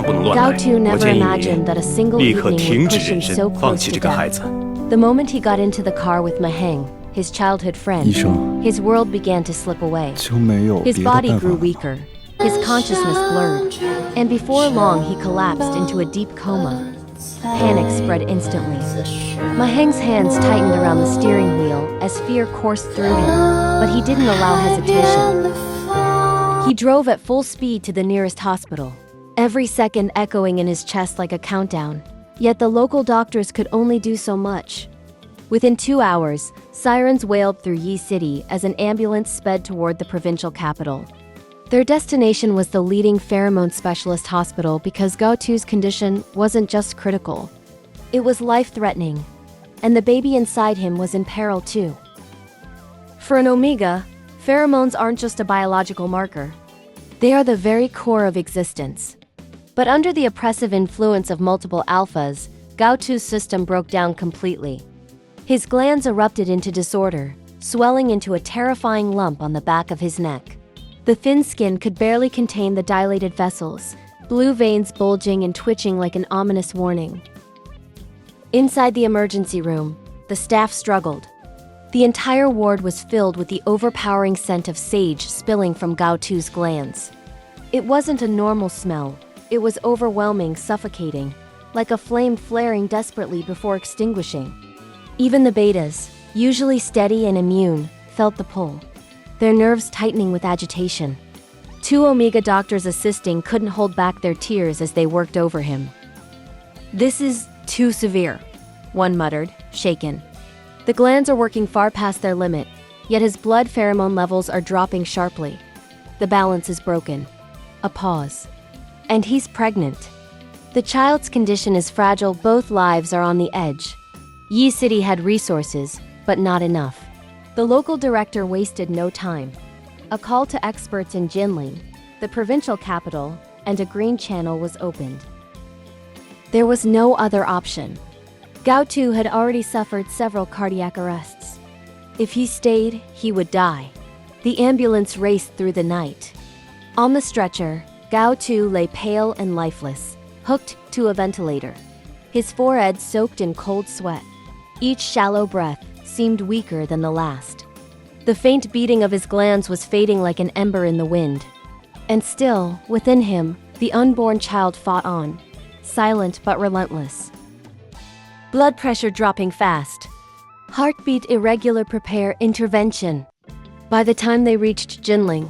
Gao Tu 我 never 建议 imagined that a single 立刻 evening 停 would 止 push 妊 him so 娠，放 close 弃 to 这个孩 death. 子。 The moment he got into the car with Heng, his childhood 医 friend, 生 his world began to slip away. 就没有 His 别的 body 办法 grew 了吗？ weaker, his consciousness blurred, and before long he collapsed into a deep coma. Panic spread instantly. Heng's hands tightened around the steering wheel as fear coursed through him, but he didn't allow hesitation. He drove at full speed to the nearest hospital, every second echoing in his chest like a countdown. Yet the local doctors could only do so much. Within 2 hours, sirens wailed through Yi City as an ambulance sped toward the provincial capital. Their destination was the leading pheromone specialist hospital because Gao Tu's condition wasn't just critical. It was life-threatening, and the baby inside him was in peril too. For an omega, pheromones aren't just a biological marker. They are the very core of existence. But under the oppressive influence of multiple alphas, Gao Tu's system broke down completely. His glands erupted into disorder, swelling into a terrifying lump on the back of his neck. The thin skin could barely contain the dilated vessels, blue veins bulging and twitching like an ominous warning. Inside the emergency room, the staff struggled. The entire ward was filled with the overpowering scent of sage spilling from Gao Tu's glands. It wasn't a normal smell. It was overwhelming, suffocating, like a flame flaring desperately before extinguishing. Even the betas, usually steady and immune, felt the pull, their nerves tightening with agitation. 2 Omega doctors assisting couldn't hold back their tears as they worked over him. "This is too severe," one muttered, shaken. The glands are working far past their limit, yet his blood pheromone levels are dropping sharply. The balance is broken. A pause. And he's pregnant. The child's condition is fragile, both lives are on the edge. Yi City had resources, but not enough. The local director wasted no time. A call to experts in Jinling, the provincial capital, and a green channel was opened. There was no other option. Gao Tu had already suffered several cardiac arrests. If he stayed, he would die. The ambulance raced through the night. On the stretcher, Gao Tu lay pale and lifeless, hooked to a ventilator. His forehead soaked in cold sweat. Each shallow breath seemed weaker than the last. The faint beating of his glands was fading like an ember in the wind. And still, within him, the unborn child fought on, silent but relentless. Blood pressure dropping fast. Heartbeat irregular, prepare intervention. By the time they reached Jinling,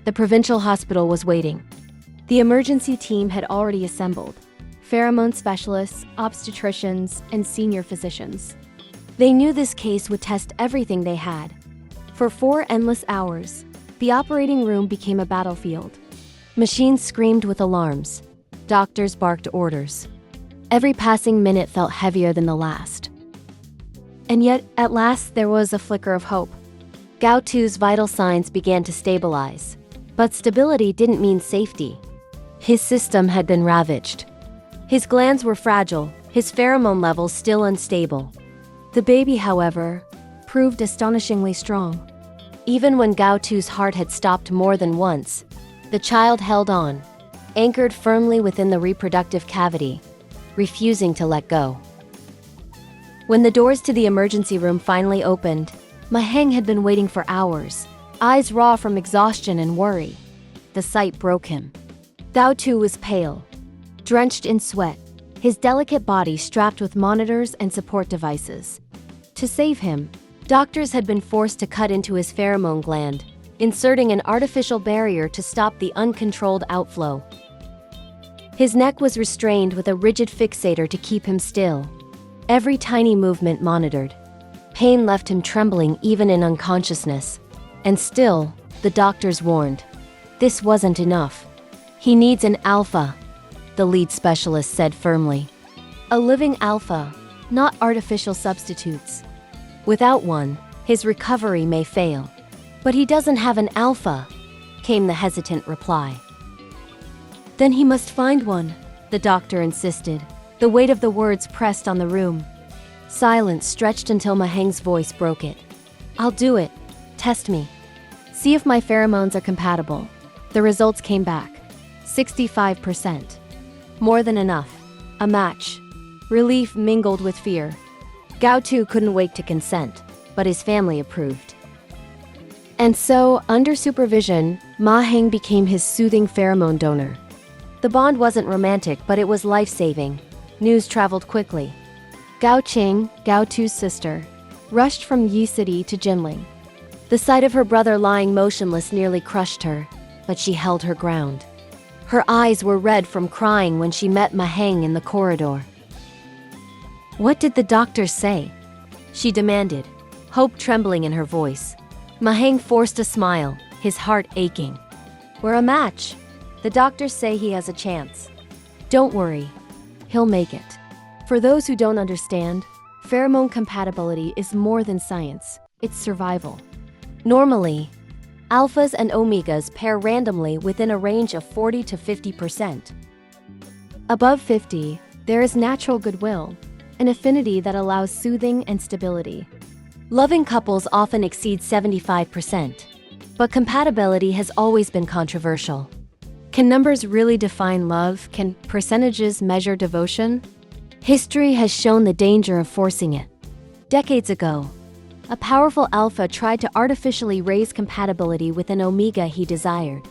the provincial hospital was waiting. The emergency team had already assembled. Pheromone specialists, obstetricians, and senior physicians. They knew this case would test everything they had. For 4 endless hours, the operating room became a battlefield. Machines screamed with alarms. Doctors barked orders. Every passing minute felt heavier than the last. And yet, at last, there was a flicker of hope. Gao Tu's vital signs began to stabilize. But stability didn't mean safety. His system had been ravaged. His glands were fragile, his pheromone levels still unstable. The baby, however, proved astonishingly strong. Even when Gao Tu's heart had stopped more than once, the child held on, anchored firmly within the reproductive cavity, refusing to let go. When the doors to the emergency room finally opened, Heng had been waiting for hours, eyes raw from exhaustion and worry. The sight broke him. Gao Tu was pale, drenched in sweat, his delicate body strapped with monitors and support devices. To save him, doctors had been forced to cut into his pheromone gland, inserting an artificial barrier to stop the uncontrolled outflow. His neck was restrained with a rigid fixator to keep him still, every tiny movement monitored. Pain left him trembling even in unconsciousness. And still, the doctors warned, this wasn't enough. He needs an alpha, the lead specialist said firmly. A living alpha, not artificial substitutes. Without one, his recovery may fail. But he doesn't have an alpha, came the hesitant reply. Then he must find one, the doctor insisted. The weight of the words pressed on the room. Silence stretched until Heng's voice broke it. I'll do it. Test me. See if my pheromones are compatible. The results came back. 65%. More than enough. A match. Relief mingled with fear. Gao Tu couldn't wait to consent, but his family approved. And so, under supervision, Heng became his soothing pheromone donor. The bond wasn't romantic, but it was life-saving. News traveled quickly. Gao Qing, Gao Tu's sister, rushed from Yi City to Jinling. The sight of her brother lying motionless nearly crushed her, but she held her ground. Her eyes were red from crying when she met Heng in the corridor. "What did the doctors say?" she demanded, hope trembling in her voice. Heng forced a smile, his heart aching. "We're a match. The doctors say he has a chance. Don't worry, he'll make it." For those who don't understand, pheromone compatibility is more than science, it's survival. Normally, alphas and omegas pair randomly within a range of 40 to 50%. Above 50, there is natural goodwill, an affinity that allows soothing and stability. Loving couples often exceed 75%, but compatibility has always been controversial. Can numbers really define love? Can percentages measure devotion? History has shown the danger of forcing it. Decades ago, a powerful alpha tried to artificially raise compatibility with an omega he desired.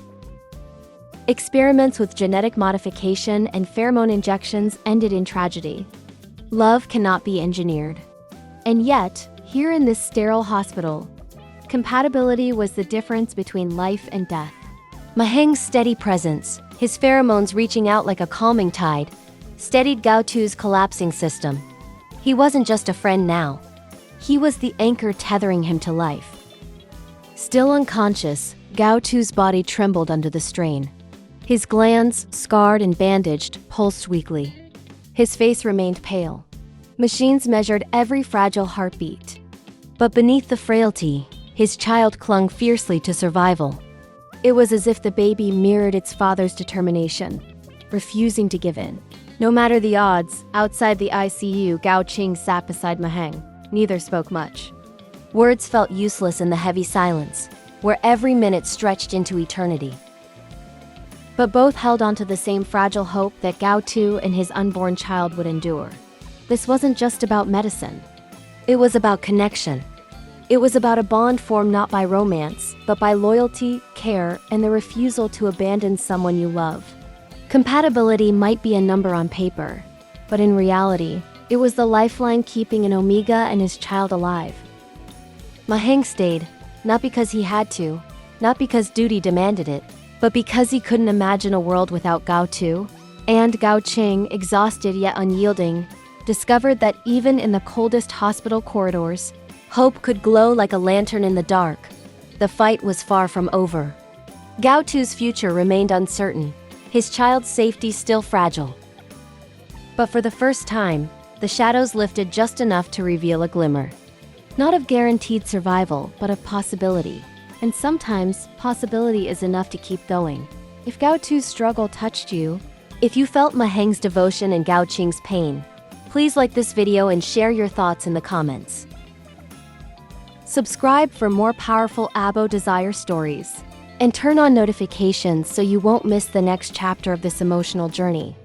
Experiments with genetic modification and pheromone injections ended in tragedy. Love cannot be engineered. And yet, here in this sterile hospital, compatibility was the difference between life and death. Heng's steady presence, his pheromones reaching out like a calming tide, steadied Gao Tu's collapsing system. He wasn't just a friend now. He was the anchor tethering him to life. Still unconscious, Gao Tu's body trembled under the strain. His glands, scarred and bandaged, pulsed weakly. His face remained pale. Machines measured every fragile heartbeat. But beneath the frailty, his child clung fiercely to survival. It was as if the baby mirrored its father's determination, refusing to give in. No matter the odds, outside the ICU, Gao Qing sat beside Heng. Neither spoke much. Words felt useless in the heavy silence, where every minute stretched into eternity. But both held on to the same fragile hope that Gao Tu and his unborn child would endure. This wasn't just about medicine. It was about connection. It was about a bond formed not by romance, but by loyalty, care, and the refusal to abandon someone you love. Compatibility might be a number on paper, but in reality, it was the lifeline keeping an omega and his child alive. Heng stayed, not because he had to, not because duty demanded it, but because he couldn't imagine a world without Gao Tu. And Gao Qing, exhausted yet unyielding, discovered that even in the coldest hospital corridors, hope could glow like a lantern in the dark. The fight was far from over. Gao Tu's future remained uncertain, his child's safety still fragile. But for the first time, the shadows lifted just enough to reveal a glimmer. Not of guaranteed survival, but of possibility. And sometimes, possibility is enough to keep going. If Gao Tu's struggle touched you, if you felt Heng's devotion and Gao Qing's pain, please like this video and share your thoughts in the comments. Subscribe for more powerful ABO desire stories. And turn on notifications so you won't miss the next chapter of this emotional journey.